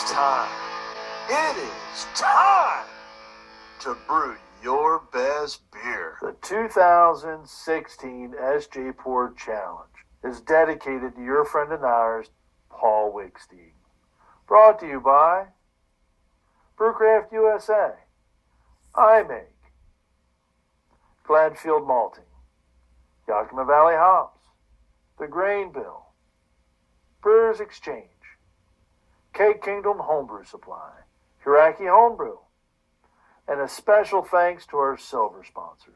It's time. It is time to brew your best beer. The 2016 SJPORR Challenge is dedicated to your friend and ours, Paul Wickstein. Brought to you by Brewcraft USA, I Make, Gladfield Malting, Yakima Valley Hops, The Grain Bill, Brewers Exchange, Cake Kingdom Homebrew Supply, Hiraki Homebrew, and a special thanks to our silver sponsors.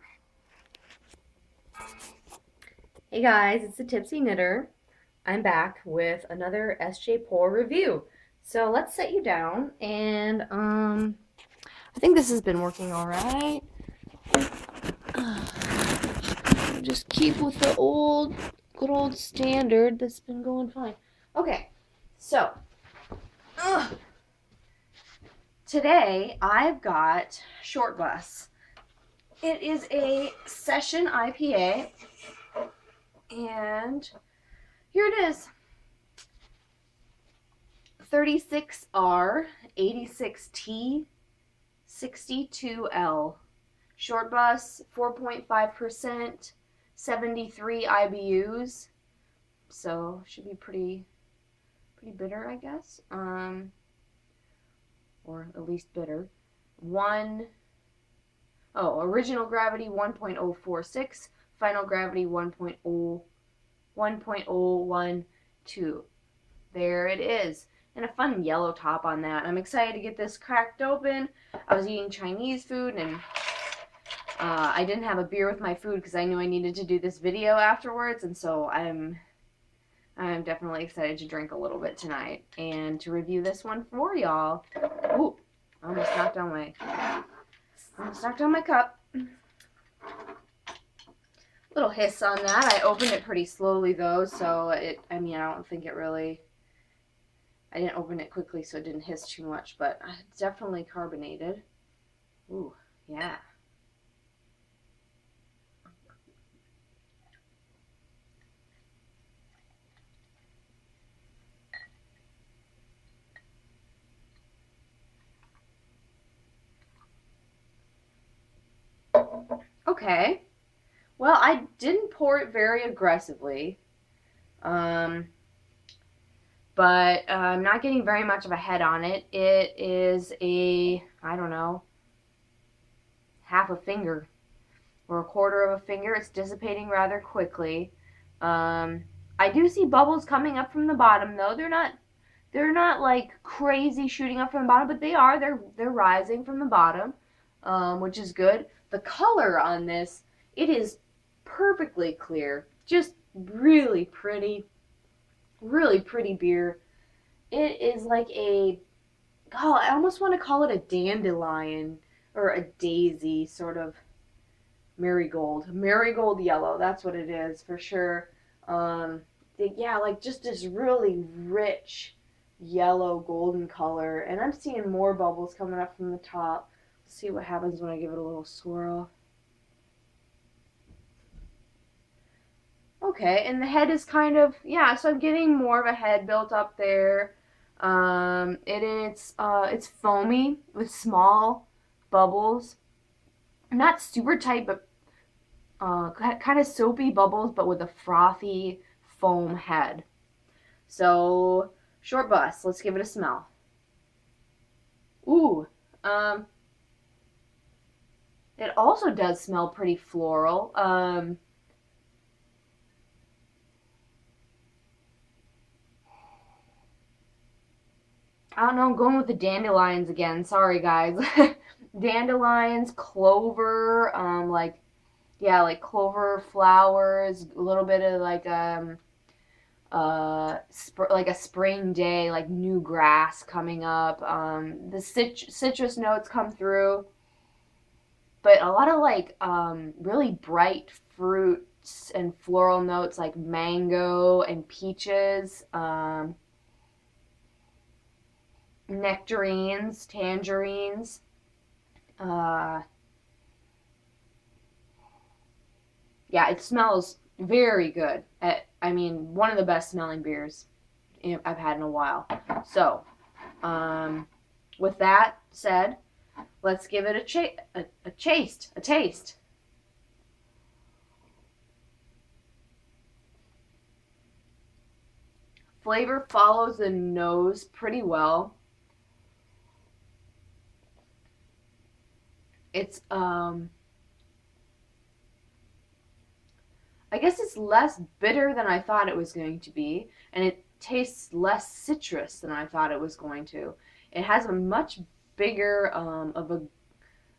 Hey guys, it's the Tipsy Knitter. I'm back with another SJPORR review. So let's set you down, and I think this has been working all right. Just keep with the good old standard. That's been going fine. Okay, so today I've got Short Bus. It is a session IPA, and here it is. 36R-86T-62L. Short Bus, 4.5%, 73 IBUs. So should be pretty bitter, I guess. Or at least bitter. Original gravity 1.046, final gravity 1.012. There it is. And a fun yellow top on that. I'm excited to get this cracked open. I was eating Chinese food, and I didn't have a beer with my food because I knew I needed to do this video afterwards, and so I'm definitely excited to drink a little bit tonight and to review this one for y'all. Ooh, I almost knocked down my cup. Little hiss on that. I opened it pretty slowly though, so I don't think it really, I didn't open it quickly so it didn't hiss too much, but it's definitely carbonated. Ooh, yeah. Okay. Well, I didn't pour it very aggressively. But I'm not getting very much of a head on it. It is I don't know, half a finger or a quarter of a finger. It's dissipating rather quickly. I do see bubbles coming up from the bottom though. They're not like crazy shooting up from the bottom, but they're rising from the bottom, which is good. The color on this, it is perfectly clear. Just really pretty beer. It is like I almost want to call it a dandelion or a daisy, sort of marigold yellow. That's what it is for sure. Like just this really rich yellow golden color, and I'm seeing more bubbles coming up from the top. Let's see what happens when I give it a little swirl. Okay, and the head is kind of, so I'm getting more of a head built up there. It's foamy with small bubbles. Not super tight, but kind of soapy bubbles, but with a frothy foam head. So, Short Bus, let's give it a smell. Ooh, it also does smell pretty floral. I don't know, I'm going with the dandelions again. Sorry, guys. Dandelions, clover, like clover flowers, a little bit of like a spring day, like new grass coming up. The citrus notes come through, but a lot of like really bright fruits and floral notes like mango and peaches. Nectarines, tangerines. It smells very good. One of the best smelling beers I've had in a while. So, With that said, let's give it a taste. Flavor follows the nose pretty well. It's I guess it's less bitter than I thought it was going to be, and it tastes less citrus than I thought it was going to. It has a much bigger of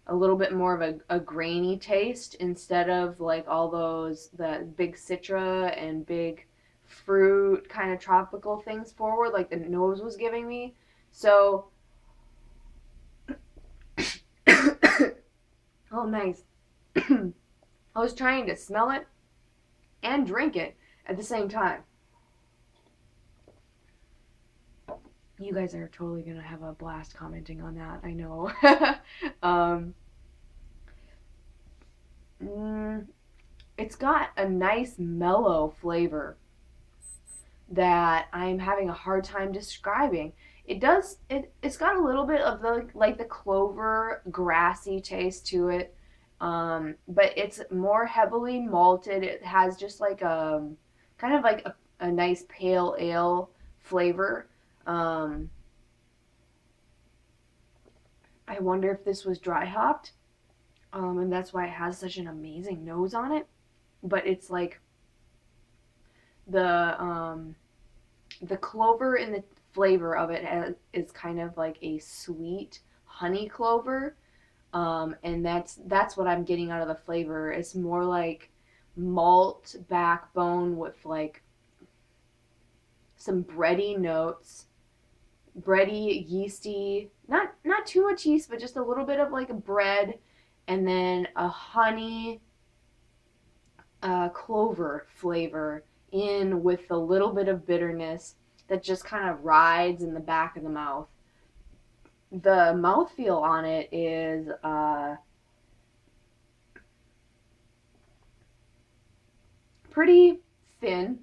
a little bit more of a grainy taste instead of like all those the big citra and big fruit kind of tropical things forward like the nose was giving me. So oh nice. I was trying to smell it and drink it at the same time. You guys are totally gonna have a blast commenting on that, I know. um, it's got a nice mellow flavor that I'm having a hard time describing. It's got a little bit of the like the clover grassy taste to it. But it's more heavily malted. It has just like kind of like a nice pale ale flavor. Um, I wonder if this was dry hopped, and that's why it has such an amazing nose on it. But it's like the um, the clover in the flavor of it is kind of like a sweet honey clover, and that's what I'm getting out of the flavor. It's more like malt backbone with like some bready notes, bready, yeasty, not too much yeast, but just a little bit of like a bread, and then a honey clover flavor in with a little bit of bitterness that just kind of rides in the back of the mouth. The mouthfeel on it is pretty thin.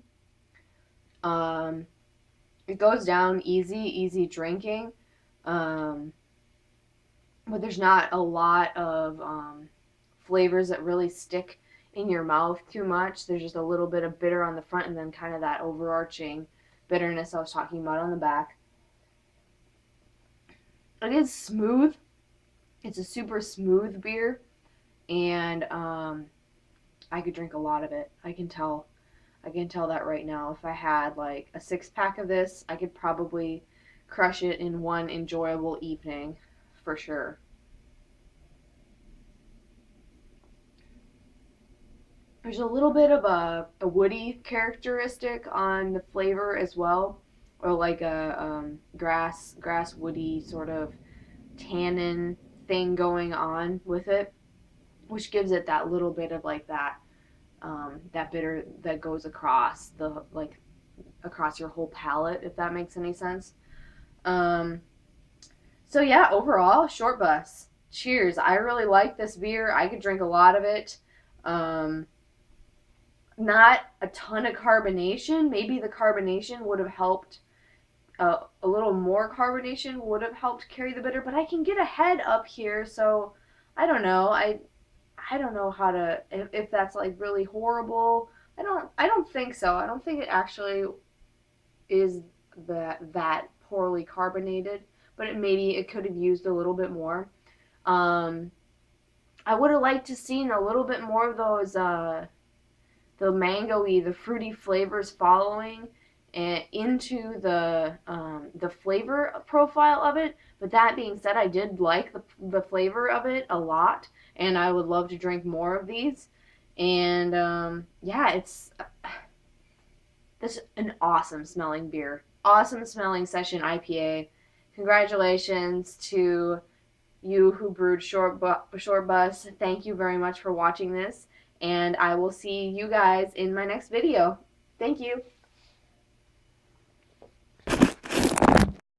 Um, it goes down easy drinking. Um, but there's not a lot of flavors that really stick in your mouth too much. There's just a little bit of bitter on the front and then kind of that overarching bitterness I was talking about on the back. It is smooth. It's a super smooth beer, and I could drink a lot of it. I can tell. I can tell that right now. If I had like a 6 pack of this, I could probably crush it in one enjoyable evening, for sure. There's a little bit of a woody characteristic on the flavor as well, or like a grass woody sort of tannin thing going on with it, which gives it that little bit of like that bitter that goes across the like across your whole palate, if that makes any sense. Um, so yeah, overall, short bus. Cheers. I really like this beer. I could drink a lot of it. Um, Not a ton of carbonation. Maybe the carbonation would have helped. A little more carbonation would have helped carry the bitter, but I can get a head up here, so I don't know. I don't know how to if that's like really horrible. I don't think so. I don't think it actually is that poorly carbonated, but it could have used a little bit more. Um, I would have liked to seen a little bit more of those the mangoey, the fruity flavors following and into the flavor profile of it. But that being said, I did like the flavor of it a lot, and I would love to drink more of these. And yeah, it's this an awesome smelling beer, awesome smelling session IPA. Congratulations to you who brewed Short Bus. Thank you very much for watching this, and I will see you guys in my next video. Thank you.